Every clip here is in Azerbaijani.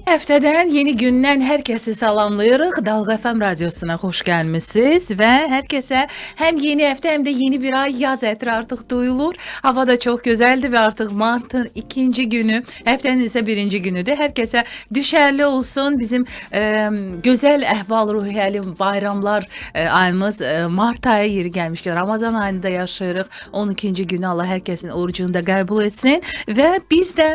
Həftədən yeni gündən hər kəsi salamlayırıq. Dalğa FM radiosuna xoş gəlmisiniz və hər kəsə həm yeni həftə, həm də yeni bir ay, yaz ətri artıq duyulur. Hava da çox gözəldir və artıq martın 2-ci günü, həftənin isə 1-ci günüdür. Hər kəsə düşərli olsun. Bizim gözəl əhval-ruhiyyəli bayramlar ayımız mart ayı yeri gəlmişkən Ramazan ayında yaşayırıq. 12-ci günü Allah hər kəsin orucunu da qəbul etsin və biz də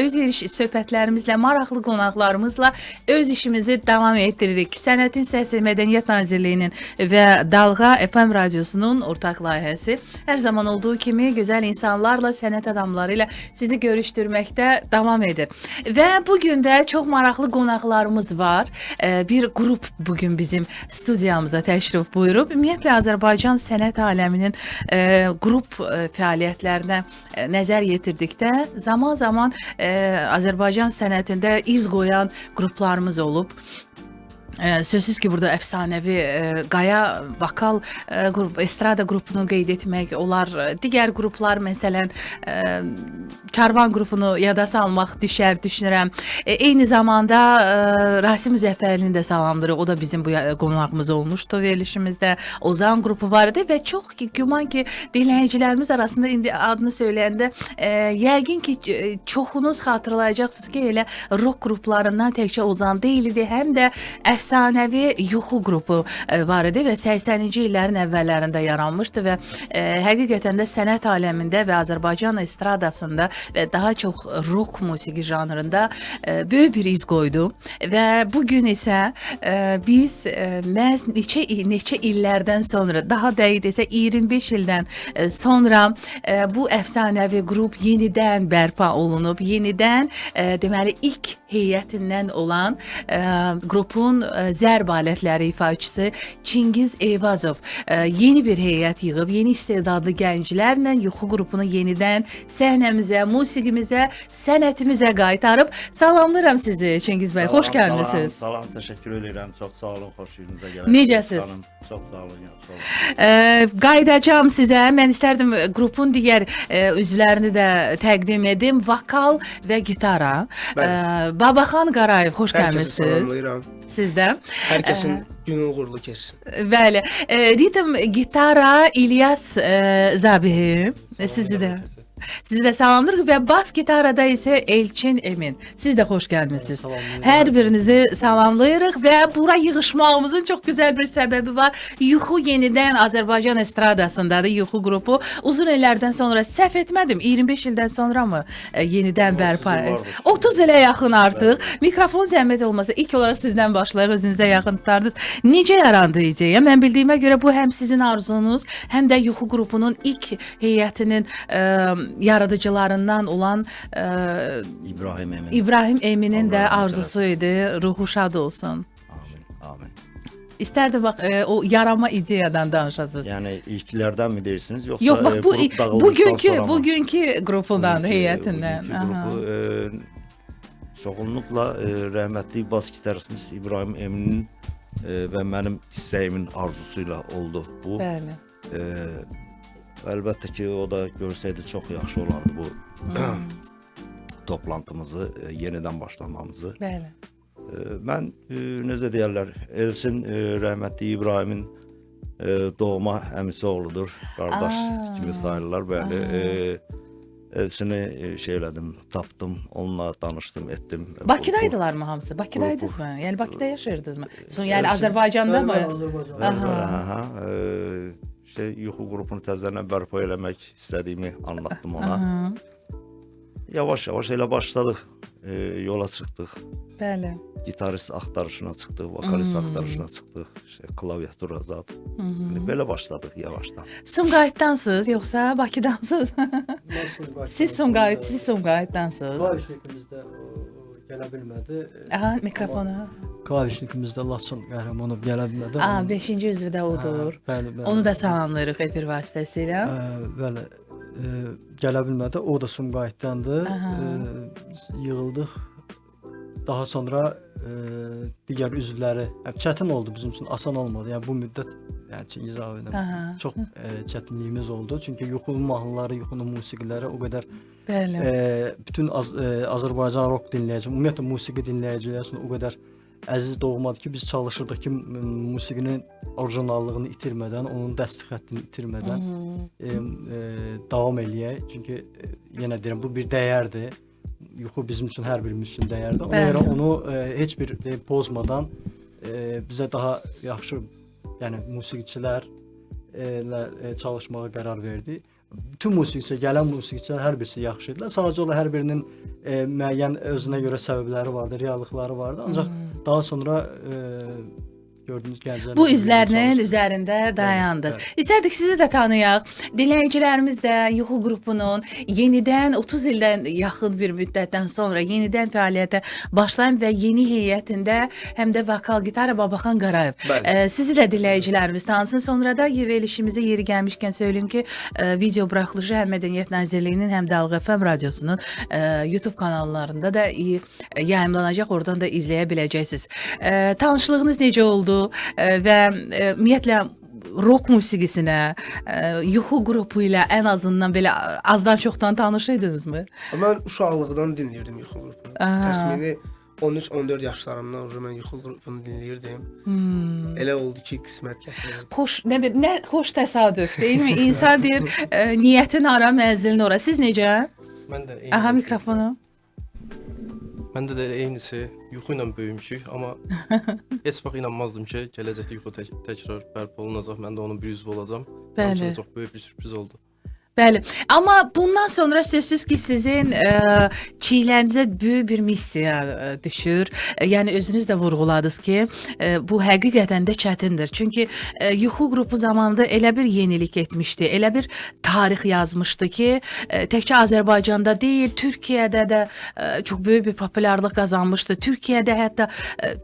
öz söhbətlərimizlə, maraqlı qonaqlarımızla öz işimizi davam etdiririk. Sənətin Səsi Mədəniyyət Nazirliyinin və Dalğa FM radiosunun ortaq layihəsi hər zaman olduğu kimi gözəl insanlarla, sənət adamları ilə sizi görüşdürməkdə davam edir. Və bugün də çox maraqlı qonaqlarımız var. Bir qrup bugün bizim studiyamıza təşrif buyurub. Ümumiyyətlə Azərbaycan sənət aləminin qrup fəaliyyətlərinə nəzər yetirdikdə zaman-zaman Azərbaycan sənətində iz qoyan qruplarımız olub. Sözsüz ki, burada əfsanəvi Qaya vokal qrup, estrada qrupunu qeyd etmək olar. Digər qruplar, məsələn, Karvan qrupunu yada salmaq düşər, düşünürəm. Eyni zamanda Rasim Müzəffərlini də salamlayırıq. O da bizim bu qonağımız olmuşdu verilişimizdə. Ozan qrupu var idi və çox güman ki, dinləyicilərimiz arasında indi adını söyləyəndə yəqin ki, çoxunuz xatırlayacaqsınız ki, elə rock qruplarından təkcə Ozan deyildi, həm də əfsanəvi Yuxu qrupu var idi və 80-ci illərin əvvəllərində yaranmışdı və həqiqətən də sənət aləmində və Azərbaycan estradasında və daha çox rock musiqi janrında böyük bir iz qoydu və bugün isə biz məhz neçə illərdən sonra, daha dəqiq desə 25 ildən sonra bu əfsanəvi qrup yenidən bərpa olunub, yenidən deməli ilk heyətindən olan qrupun zərb alətləri ifaçısı Çingiz Eyvazov yeni bir heyət yığıb, yeni istedadlı gənclərlə Yuxu qrupunu yenidən səhnəmizə, musiqimizə, sənətimizə qaytarıb. Salamlayıram sizi Çingiz bəy, xoş gəlmisiniz. Salam, təşəkkür edirəm. Çox sağ olun, xoş gününüzə gələsiniz. Necəsiz? Çox sağ olun, yaxşı olun. Qaydacağım sizə. Mən istərdim qrupun digər üzvlərini də təqdim edim. Vokal və gitara. Babaxan Qarayev, xoş gəlmisiniz. Hər kəsə salamlayıram. Siz də. Hər kəsin günü uğurlu keçsin. Bəli. Ritim gitara İlyas Zabihi. Sizi də salamlayırıq və bas gitarada isə Elçin Emin. Siz də xoş gəlmisiniz. Hər birinizi salamlayırıq və bura yığışmağımızın çox gözəl bir səbəbi var. Yuxu yenidən Azərbaycan estradasındadır. Yuxu qrupu uzun illərdən sonra, səhv etmədim, 25 ildən sonra mı yenidən bərpa? 30 ilə yaxın artıq. Mikrofon zəhmət olmasa ilk olaraq sizdən başlayaq, özünüzə yaxın tutardınız. Necə yarandı ideya? Mən bildiyimə görə bu həm sizin arzunuz, həm də Yuxu qrupunun ilk heyətinin yaradıcılarından olan İbrahim Emin'in də arzusu idi. Ruhu şad olsun. Amin. İstərdi bax o yarama ideyadan danışasınız. Yəni ilklərdən mi deyirsiniz yoxsa yox, bax bugünkü qrupundan, heyətindən. Qrupu çoğunluqla rəhmətli bas gitaristimiz İbrahim Emin'in və mənim istəyimin arzusuyla oldu bu. Bəli. Əlbəttə ki, o da görsəydi çox yaxşı olardı bu toplantımızı, yenidən başlamamızı. Bəli. Mən, necə deyərlər, Elçin rəhmətli İbrahimin doğma əmisi oğludur, qardaş kimi sayılırlar, bəli. Elçini şeylədim, tapdım, onunla danışdım, etdim. Bakıdaydılar mı hamısı? Bakıdaydınız mı? Yəni Bakıda yaşayırdınız mı? Yəni Azərbaycanda mı? İşte Yuxu qrupunu təzədən bərpa eləmək istədiyimi anlattım ona. Yavaş-yavaş elə başladıq, yola çıxdıq. Bəli. Gitarist axtarışına çıxdıq, vokalist axtarışına çıxdıq, klaviatura zat. Belə başladıq yavaşdan. Sumqayıtdansınız yoxsa Bakıdansınız? Siz Sumqayıtdansınız. Klavişnikimizdə gələ bilmədi. Mikrofona. Klavişnikimizdə Laçın qəhrəmanov gələ bilmədi. 5-ci üzvü də odur. Bəli. Onu da salamlayırıq efir vasitəsilə. Bəli. Gələ bilmədi. O da Sumqayıtdandır. Yığıldıq. Daha sonra digər üzvləri çətin oldu bizim üçün, asan olmadı. Yəni bu müddət yəni ki, izah Aha. edim. Çox çətinliyimiz oldu. Çünki Yuxunun mahnıları, Yuxunun musiqiləri o qədər Bəli. bütün Azərbaycan rock dinləyici, ümumiyyətlə musiqi dinləyiciləri üçün o qədər əziz doğmadı ki, biz çalışırdıq ki, musiqinin orijinallığını itirmədən, onun dəsti xəttini itirmədən davam eləyək. Çünki yenə deyirəm, bu bir dəyərdir. Yuxu bizim üçün, hər birimiz üçün dəyərdir. Ona görə onu heç bir pozmadan bizə daha yaxşı, yəni musiqiçilərlə çalışmağa qərar verdi. Bütün gələn musiqiçilər hər birisi yaxşı idilər. Sadəcə olaraq hər birinin müəyyən özünə görə səbəbləri vardı, reallıqları vardı. Ancaq daha sonra gördüyünüz gənclər Bu üzlərinin üzərində dayandınız. İstərdik sizi də tanıyaq. Dinləyicilərimiz də Yuxu qrupunun yenidən 30 ildən yaxın bir müddətdən sonra yenidən fəaliyyətə başlayan və yeni heyətində həm də vokal, gitara Babaxan Qarayev. Sizi də dinləyicilərimiz tanısın. Sonra da verilişimizə yeri gəlmişkən söyləyim ki, video buraxılışı həm Mədəniyyət Nazirliyinin, həm də Dalğa FM radiosunun YouTube kanallarında da yayımlanacaq. Oradan da izləyə biləcəksiniz. Tanışlığınız necə oldu? Və ümumiyyətlə rock musiqisinə, Yuxu qrupu ilə ən azından belə azdan çoxdan tanış idinizmi? Mən uşaqlıqdan dinləyirdim Yuxu qrupunu. Təxmini 13-14 yaşlarımdan sonra mən Yuxu qrupunu dinləyirdim. Elə oldu ki, qismət gətirdi. Nə xoş təsadüf, deyilmi? İnsan deyir, niyyətin hara, mənzilin ora. Siz necə? Mən də eyni. Aha, mikrofonu. Məndə də eynisi, yuxu ilə böyümüşük, amma heç vaxt inanmazdım ki, gələcəkdə yuxu təkrar bərpa olunacaq, mən də onun bir üzvü olacağam. Mənim üçün çox böyük bir sürpriz oldu. Bəli. Amma bundan sonra sözsüz ki, sizin çiylənizə böyük bir missiya düşür. Yəni özünüz də vurğuladınız ki, bu həqiqətən də çətindir. Çünki Yuxu qrupu zamanında elə bir yenilik etmişdi, elə bir tarix yazmışdı ki, təkcə Azərbaycanda deyil, Türkiyədə də çox böyük bir populyarlıq qazanmışdı. Türkiyədə hətta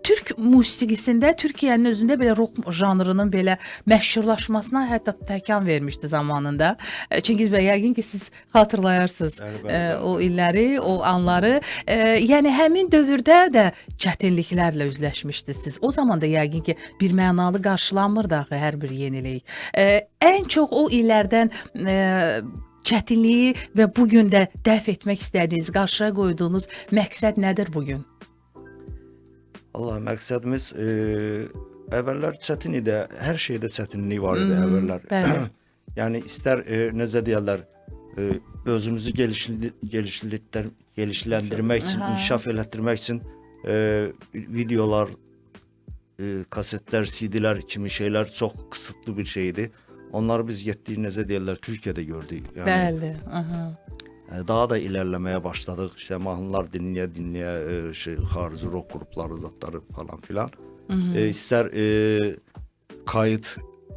Türk musiqisində, Türkiyənin özündə belə rock janrının belə məşhurlaşmasına hətta təkan vermişdi zamanında. Çünki yəqin ki, siz xatırlayarsınız o illəri, o anları. Yəni, həmin dövrdə də çətinliklərlə üzləşmişdiniz. O zaman da yəqin ki, bir mənalı qarşılanmırdı axı hər bir yenilik. Ən çox o illərdən çətinliyi və bugün də dəf etmək istədiyiniz, qarşıya qoyduğunuz məqsəd nədir bugün? Allah, məqsədimiz əvvəllər çətin idi. Hər şeydə çətinlik var idi əvvəllər. Bəli. Yəni istər necə deyirlər, özümüzü gelişləndirmək üçün, inkişaf elətdirmək üçün videolar, kasetlər, CD-lər kimi şeylər çox qısıtlı bir şeydi. Onları biz getdik, necə deyirlər, Türkiyədə gördük. Yəni, bəli. Daha da ilerləməyə başladıq. İşte mahnılar dinləyə, xarici rock qrupları, zatları falan filan. İstər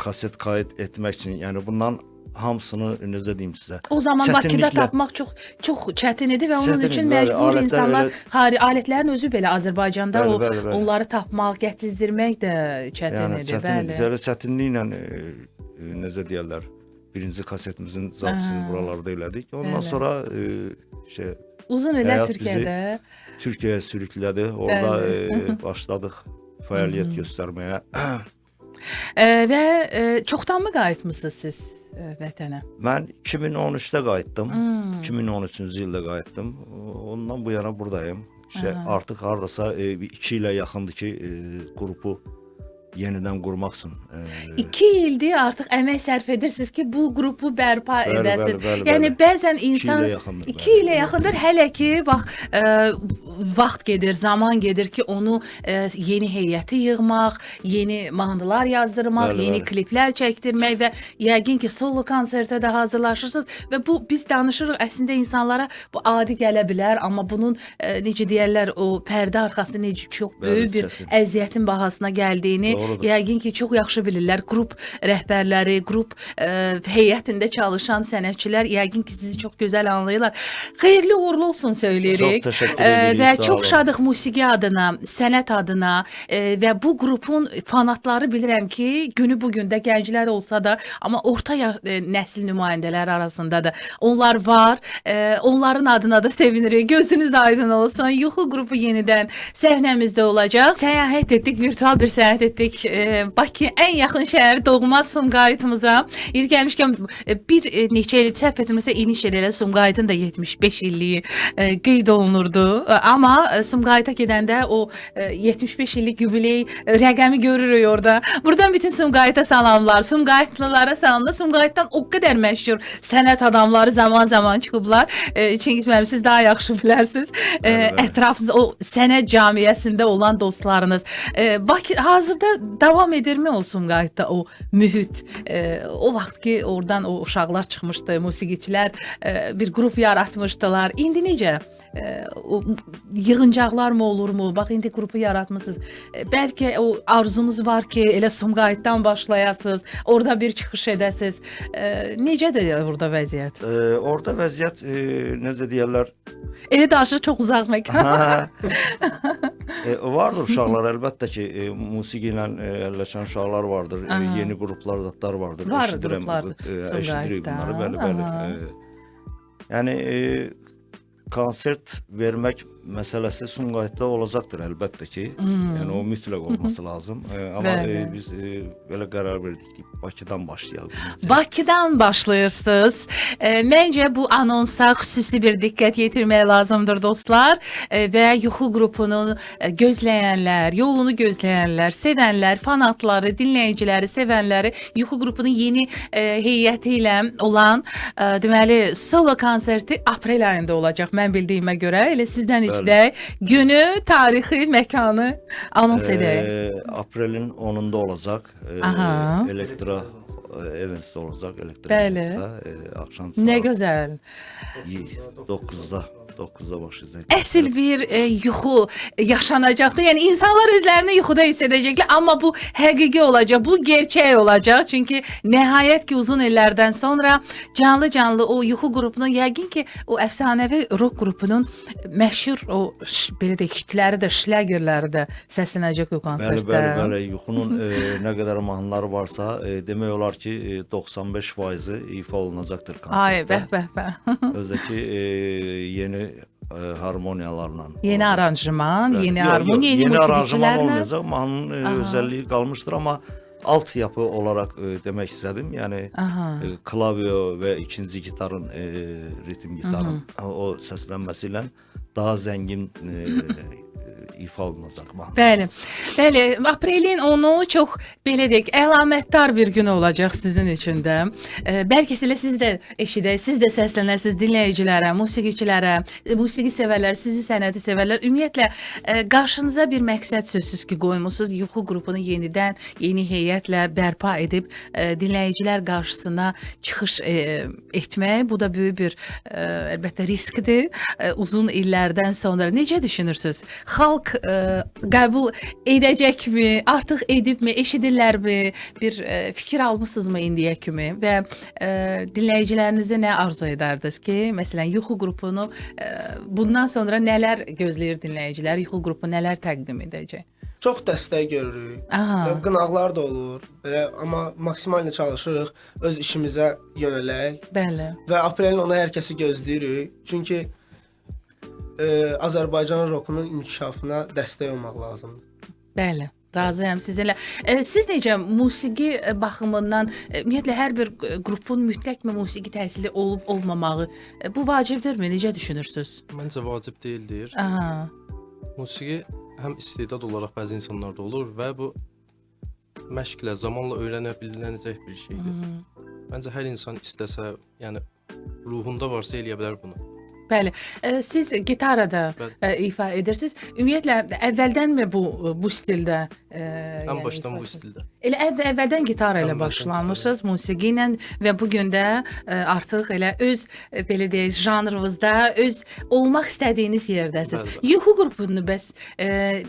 kaset kayıt etmək üçün, yəni bundan hamısını necə deyim sizə? O zaman Bakıda tapmaq çox çətin idi və onun üçün məcbur insanlar, alətlərin özü belə Azərbaycanda onları tapmaq, gətizdirmək də çətin idi. Yəni çətinliklə necə deyirlər, birinci kasetimizin zapsını buralarda elədik. Ondan sonra uzun illər Türkiyədə Türkiyəyə sürüklədi. Orada başladıq fəaliyyət göstərməyə. Və çoxdanmı qayıtmısınız siz vətənə? Mən 2013-də qayıtdım. 2013-cü ildə qayıtdım. Ondan bu yana buradayım. Artıq hardasa 2 ilə yaxındır ki, qrupu yenidən qurmaq üçün. 2 ildir artıq əmək sərf edirsiniz ki, bu qrupu bərpa edəsiniz. Yəni bəzən insan 2 ilə yaxındır, hələ ki, bax, vaxt gedir, zaman gedir ki, onu yeni heyəti yığmaq, yeni mahnılar yazdırmaq, yeni kliplər çəkdirmək və yəqin ki, solo konsertə də hazırlaşırsınız və bu, biz danışırıq, əslində insanlara bu adi gələ bilər, amma bunun, necə deyərlər, o pərdə arxası necə çox böyük bir əziyyətin bahasına gəldiyini yəqin ki, çox yaxşı bilirlər. Qrup rəhbərləri, qrup heyətində çalışan sənətçilər yəqin ki, sizi çox gözəl anlayırlar. Xeyirli uğurlu olsun söyləyirik. Çox təşəkkür edirik. Və çox şadıq musiqi adına, sənət adına və bu qrupun fanatları bilirəm ki, günü bugün də gənclər olsa da, amma orta nəsil nümayəndələri arasında da onlar var. Onların adına da sevinirik. Gözünüz aydın olsun. Yuxu qrupu yenidən səhnəmizdə olacaq. Səyahət etdik, virtual bir səyahət etdik. gedirik Bakı ən yaxın şəhər doğma Sumqayıtımıza. İr gəlmişkən bir neçə il səhv etmirəmsə iniş elə Sumqayıtın da 75 illiyi qeyd olunurdu. Amma Sumqayıta gedəndə o 75 illik yubiley rəqəmi görürük orada. Buradan bütün Sumqayıta salamlar, Sumqayıtlılara salamlar. Sumqayıtdan o qədər məşhur sənət adamları zaman-zaman çıxıblar. Çingiz müəllim, siz daha yaxşı bilərsiniz. Ətrafınızda o sənət camiyyəsində olan dostlarınız. Bakı hazırda davam edirmi o Sumqayıtda o mühit? O vaxt ki oradan o uşaqlar çıxmışdı, musiqiçilər bir qrup yaratmışdılar. İndi necə? O yığıncaqlar mı olurmu? Bax indi qrupu yaratmısınız. Bəlkə o arzunuz var ki, elə Sumqayıtdan başlayasınız, orada bir çıxış edəsiniz. Necədir orada vəziyyət? Orada vəziyyət necə deyirlər? Elə danışıq çox uzaq məkan. Vardır uşaqlar əlbəttə ki, musiqi ilə əlləşən uşaqlar vardır. Yeni qruplar, zətlər vardır. Var qruplar Eşidirik bunları, bəli. Yəni konsert vermək məsələsi Sumqayıtda olacaqdır əlbəttə ki. Yəni o mütləq olması lazım. Amma biz belə qərar verdik ki, Bakıdan başlayalım. Bakıdan başlayırsınız. Məncə bu anonsa xüsusi bir diqqət yetirmək lazımdır dostlar və yuxu qrupunun gözləyənlər, yolunu gözləyənlər, sevənlər, fanatları, dinləyiciləri, sevənləri yuxu qrupunun yeni heyəti ilə olan deməli solo konserti aprel ayında olacaq mən bildiyimə görə. Elə sizdən işlək. Günü, tarixi, məkanı anons edək. Aprelin 10-unda olacaq. Elektra Events'də olacaq. Bəli. Axşam Nə saat gözəl. 9-da başlayacaq. Əsl bir yuxu yaşanacaqdır. Yəni insanlar özlərini yuxuda hiss edəcəklər, amma bu həqiqi olacaq, bu gerçək olacaq. Çünki nəhayət ki uzun illərdən sonra canlı o yuxu qrupunun, yəqin ki o əfsanəvi rock qrupunun məşhur o belə də hitləri də, şləgerləri də səslənəcək o konsertdə. Bəli, yuxunun nə qədər mahnıları varsa, demək olar ki 95%-i ifa olunacaqdır konsertdə. Ay, bəh. Özdəki yeni harmoniyalarla. Yeni aranjman, yeni harmoniya, yeni musiqiçilərlə. Olmayacaq. Mahnının özəlliyi qalmışdır, amma alt yapı olaraq demək istədim. Yəni klavyo və ikinci gitarın, ritm gitarın o səslənməsi ilə daha zəngin ifa olunacaq mahnı. Bəli, aprelin 10-u çox belə deyək, əlamətdar bir gün olacaq sizin üçün də. Bəlkə siz də eşidək, siz də səslənəsiniz dinləyicilərə, musiqiçilərə, musiqi sevərlər, sizi sənəti sevərlər. Ümumiyyətlə qarşınıza bir məqsəd sözsüz ki qoymusunuz, yuxu qrupunu yenidən, yeni heyətlə bərpa edib dinləyicilər qarşısına çıxış etmək. Bu da böyük bir əlbəttə riskdir. Uzun illərdən sonra necə düşünürsünüz? Xalq qəbul edəcəkmi, artıq edibmi, eşidirlərmi, bir fikir almısınızmı indiyə kimi və dinləyicilərinizə nə arzu edərdiniz ki, məsələn, yuxu qrupunu bundan sonra nələr gözləyir dinləyicilər, yuxu qrupu nələr təqdim edəcək? Çox dəstək görürük. Qınaqlar da olur. Belə amma maksimalca çalışırıq öz işimizə yönələk. Bəli. Və aprelin 10-u hər kəsi gözləyirik. Çünki Azərbaycan rokunun inkişafına dəstək olmaq lazımdır. Bəli, razıyam sizinlə. Siz necə musiqi baxımından, ümumiyyətlə hər bir qrupun mütləq musiqi təhsili olub-olmamağı bu vacibdirmi? Necə düşünürsünüz? Məncə vacib deyildir. Musiqi həm istedad olaraq bəzi insanlarda olur və bu məşqlə, zamanla öyrənə bilinəcək bir şeydir. Məncə hər insan istəsə, yəni ruhunda varsa eləyə bilər bunu. Bəli. Siz gitarada ifa edirsiniz. Ümumiyyətlə əvvəldanmı bu stildə? Ən başdan bu stildə. Elə əvvəldən gitara ilə başlamışsınız, musiqi ilə və bu gün də artıq elə öz belə deyək janrınızda, öz olmaq istədiyiniz yerdəsiniz. Yuxu qrupunu bəs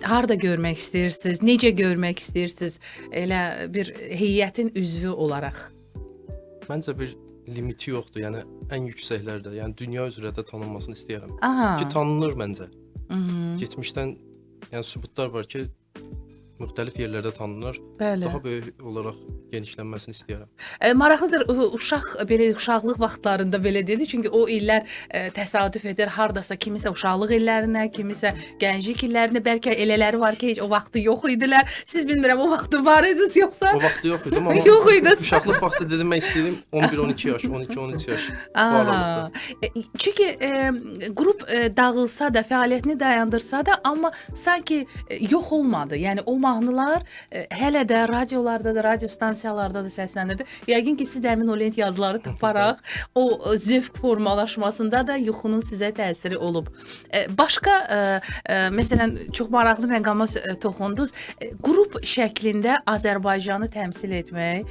harda görmək istəyirsiniz? Necə görmək istəyirsiniz? Elə bir heyətin üzvü olaraq. Məncə bir limiti yoxdur, yəni ən yüksəklərdə, yəni dünya üzrə də tanınmasını istəyirəm. Ki tanınır məncə. Keçmişdən yəni sübutlar var ki, müxtəlif yerlərdə tanınır. Daha böyük olaraq genişlənməsini istəyirəm. Maraqlıdır, uşaqlıq vaxtlarında belə dedi. Çünki o illər təsadüf edir hardasa kimisə uşaqlıq illərinə, kimisə gənclik illərinə, bəlkə elələri var ki, heç o vaxtı yox idilər. Siz bilmirəm o vaxtı var idiniz yoxsa? O vaxtı yox idim amma Yox idiniz. uşaqlıq vaxtı dedim mən istəyirəm 11-12 yaş, 12-13 yaş. Bu aralıqda. Çünki qrup dağılsa da, fəaliyyətini dayandırsa da, amma sanki yox olmadı. Yəni o mahnılar hələ də radiolarda da, radio stansiyalarda da səslənirdi. Yəqin ki, siz də həmin o lent yazıları taparaq o zövq formalaşmasında da yuxunun sizə təsiri olub. Başqa məsələn çox maraqlı məqama toxundunuz. Qrup şəklində Azərbaycanı təmsil etmək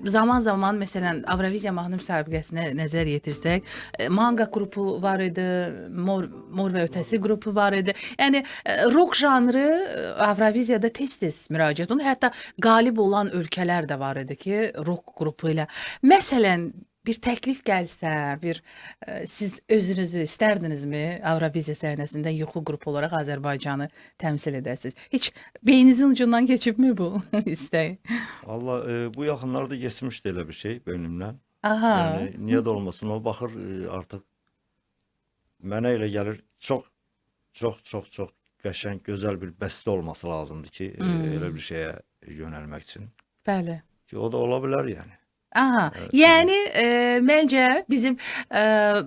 zaman-zaman məsələn Avroviziya mahnı müsabiqəsinə nəzər yetirsək, Manga qrupu var idi, Mor və Ötəsi qrupu var idi. Yəni rock janrı Avroviziyada tez-tez müraciət olunur. Hətta qalib olan ölkələr də var idi ki, rock qrupu ilə. Məsələn, bir təklif gəlsə, siz özünüzü istərdinizmi Avroviziya səhnəsində yuxu qrupu olaraq Azərbaycanı təmsil edəsiniz? Heç beyninizin ucundan keçibmi bu istək? Valla bu yaxınlarda geçmişdi elə bir şey beynimdən. Aha. Yəni niyə də olmasın, o baxır artıq mənə elə gəlir çox qəşəng, gözəl bir bəstə olması lazımdır ki, elə bir şeyə yönəlmək üçün. Bəli. Ki o da ola bilər yəni. Aha, yəni məncə bizim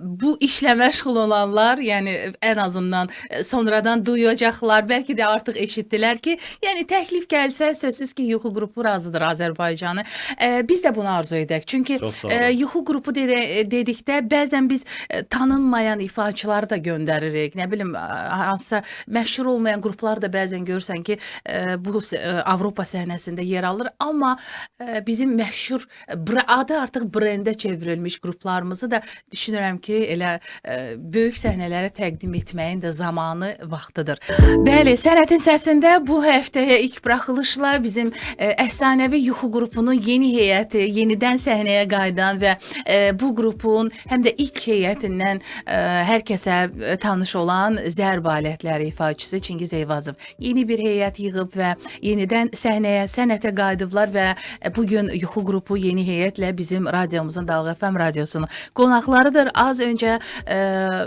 bu işlə məşğul olanlar, yəni ən azından sonradan duyacaqlar, bəlkə də artıq eşitdilər ki, yəni təklif gəlsə sözsüz ki, yuxu qrupu razıdır Azərbaycanı. Biz də bunu arzu edək. Çünki yuxu qrupu dedikdə bəzən biz tanınmayan ifaçıları da göndəririk. Nə bilim, hansısa məşhur olmayan qruplar da bəzən görürsən ki, bu Avropa səhnəsində yer alır, amma bizim məşhur adı artıq brendə çevrilmiş qruplarımızı da düşünürəm ki, elə böyük səhnələrə təqdim etməyin də zamanı, vaxtıdır. Bəli, Sənətin Səsində bu həftəyə ilk buraxılışla bizim əfsanəvi yuxu qrupunun yeni heyəti, yenidən səhnəyə qayıdan və bu qrupun həm də ilk heyətindən hər kəsə tanış olan Zərb alətləri ifaçısı Çingiz Eyvazov yeni bir heyət yığıb və yenidən səhnəyə, sənətə qayıdıblar və bugün yuxu qrupu yeni heyətlə bizim radiomuzun Dalğa FM radiosunun qonaqlarıdır. Az öncə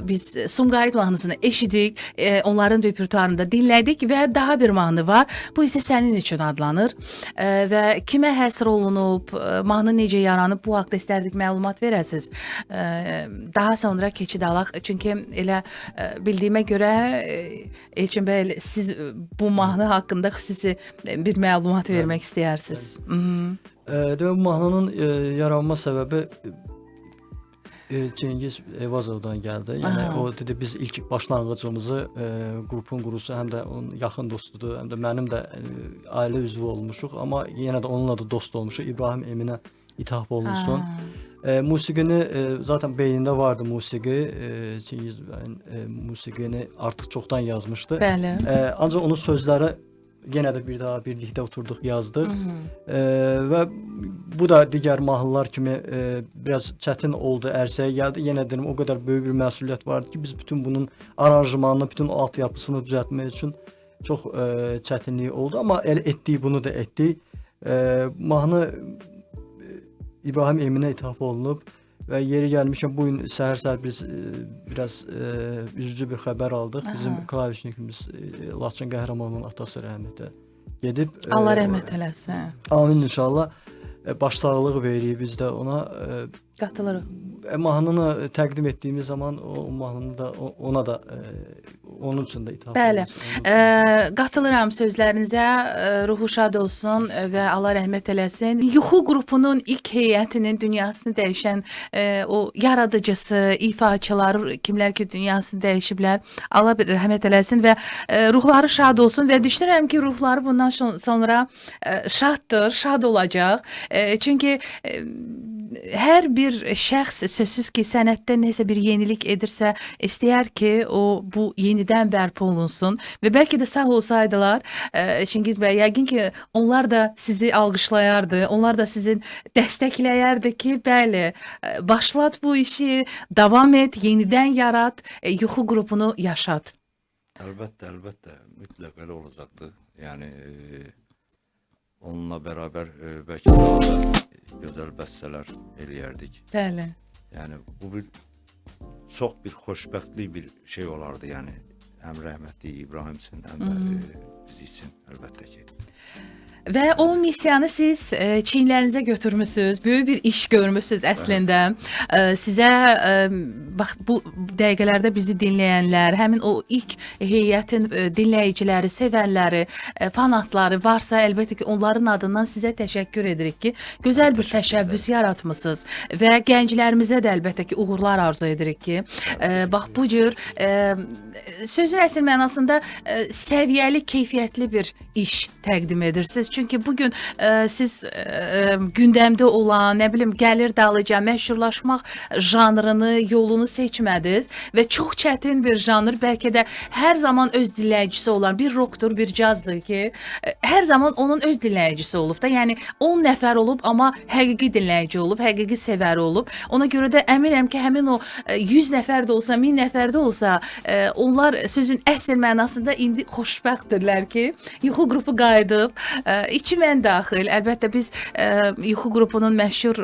biz Sumqayıt mahnısını eşidik, onların repertuarında dinlədik və daha bir mahnı var. Bu isə Sənin üçün adlanır və kimə həsr olunub, mahnı necə yaranıb, bu haqda istərdik məlumat verəsiniz. Daha sonra keçid alaq. Çünki elə bildiyimə görə Elçin bəy, siz bu mahnı haqqında xüsusi bir məlumat vermək istəyirsiniz. Demək, bu mahnının yaranma səbəbi Çingiz Eyvazovdan gəldi. Yəni o dedi biz ilk başlanğıcımızı qrupun qurucusu həm də onun yaxın dostudur, həm də mənim də ailə üzvü olmuşuq, amma yenə də onunla da dost olmuşuq. İbrahim Eminə ithaf olunsun. Musiqini zaten beynində vardı musiqi. Çingiz bəyin musiqini artıq çoxdan yazmışdı. Bəli. Ancaq onun sözləri yenə də bir daha birlikdə oturduq, yazdıq. Və bu da digər mahnılar kimi biraz çətin oldu, ərsəyə gəldi. Yenə deyirəm, o qədər böyük bir məsuliyyət vardı ki, biz bütün bunun aranjmanını, bütün altyapısını düzəltmək üçün çox çətinlik oldu. Amma elə etdik, bunu da etdik. Mahnı İbrahim Eminə ithaf olunub və yeri gəlmişəm bu gün səhər biz biraz üzücü bir xəbər aldıq. Bizim klavişnikimiz Laçın Qəhrəmanının atası rəhmətə gedib. Allah rəhmət eləsin. Amin inşallah. Başsağlığı veririk biz də ona. Qatılırıq. Mahnını təqdim etdiyimiz zaman o mahnını da ona da onun üçün də ithaf Bəli. Qatılıram sözlərinizə. Ruhu şad olsun və Allah rəhmət eləsin. Yuxu qrupunun ilk heyətinin dünyasını dəyişən o yaradıcısı, ifaçıları, kimlər ki dünyasını dəyişiblər. Allah rəhmət eləsin və ruhları şad olsun və düşünürəm ki, ruhları bundan sonra şaddır, şad olacaq. Çünki hər bir şəxs sözsüz ki, sənətdə nəsə bir yenilik edirsə, istəyər ki, o bu yenidən bərpa olunsun və bəlkə də sağ olsaydılar, Çingiz bəy, yəqin ki, onlar da sizi alqışlayardı, onlar da sizin dəstəkləyərdi ki, bəli, başlat bu işi, davam et, yenidən yarat, yuxu qrupunu yaşat. Əlbəttə, mütləq elə olacaqdı. Yəni onunla beraber belki daha da güzel besteler eləyərdik. Bəli. Yani bu bir çok bir xoşbəxtlik bir şey olardı yani. Hem rəhmətli İbrahim üçün, hem de biz için elbette ki. Və o missiyanı siz çiyinlərinizə götürmüsünüz, böyük bir iş görmüsünüz əslində. Sizə bax bu dəqiqələrdə bizi dinləyənlər, həmin o ilk heyətin dinləyiciləri, sevənləri, fanatları varsa, əlbəttə ki, onların adından sizə təşəkkür edirik ki, gözəl bir təşəbbüs yaratmısınız və gənclərimizə də əlbəttə ki, uğurlar arzu edirik ki, bax bu cür sözün əsl mənasında səviyyəli, keyfiyyətli bir iş təqdim edirsiniz. Çünki bugün siz gündəmdə olan, nə bilim, gəlir dalıca məşhurlaşmaq janrını, yolunu seçmədiniz və çox çətin bir janr, bəlkə də hər zaman öz dinləyicisi olan bir rockdur, bir cazdır ki, hər zaman onun öz dinləyicisi olub da. Yəni 10 nəfər olub, amma həqiqi dinləyici olub, həqiqi sevəri olub. Ona görə də əminəm ki, həmin o 100 nəfər də olsa, 1000 nəfər də olsa, onlar sözün əsl mənasında indi xoşbəxtdirlər ki, yuxu qrupu qayıdıb, içimən daxil. Əlbəttə biz yuxu qrupunun məşhur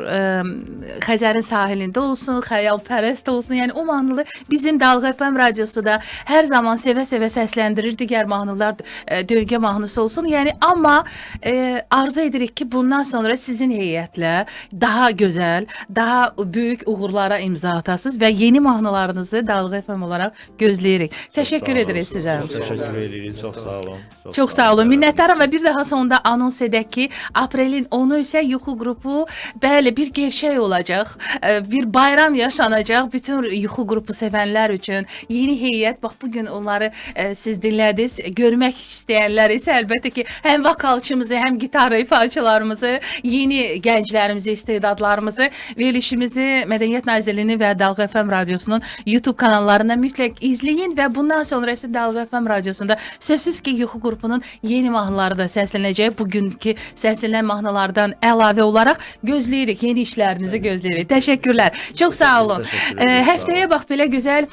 Xəzərin sahilində olsun, xəyalpərəst olsun, yəni o mahnılı bizim Dalğa FM radiosu da hər zaman sevə-sevə səsləndirir. Digər mahnılar döngə mahnısı olsun. Yəni amma arzu edirik ki, bundan sonra sizin heyətlə daha gözəl, daha böyük uğurlara imza atasınız və yeni mahnılarınızı Dalğa FM olaraq gözləyirik. Təşəkkür edirik sizə. Teşekkür ederiz. Çok sağ olun. Çox sağ olun. Minnətdaram və bir daha sonunda anons edək ki, aprelin 10-u isə yuxu qrupu, bəli, bir gerçək olacaq, bir bayram yaşanacaq bütün yuxu qrupu sevənlər üçün. Yeni heyət, bax bugün onları siz dinlədiniz. Görmək istəyənlər isə əlbəttə ki, həm vokalçımızı, həm gitar ifaçılarımızı, yeni gənclərimizi, istedadlarımızı verilişimizi Mədəniyyət Nazirliyinin və Dalğa FM radiosunun YouTube kanallarında mütləq izləyin və bundan sonra isə Dalğa FM radiosunda sözsüz ki, yuxu qrupunun yeni mahnıları da səslənəcək. Bugünkü səslənən mahnılardan əlavə olaraq gözləyirik, yeni işlərinizi gözləyirik. Təşəkkürlər. Çox sağ olun. Həftəyə bax belə gözəl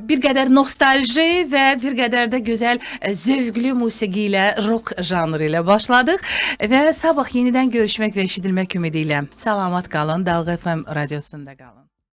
bir qədər nostalji və bir qədər də gözəl zövqlü musiqi ilə, rock janrı ilə başladıq və sabah yenidən görüşmək və eşidilmək ümidi ilə salamat qalın. Dalğa FM radiosunda qalın.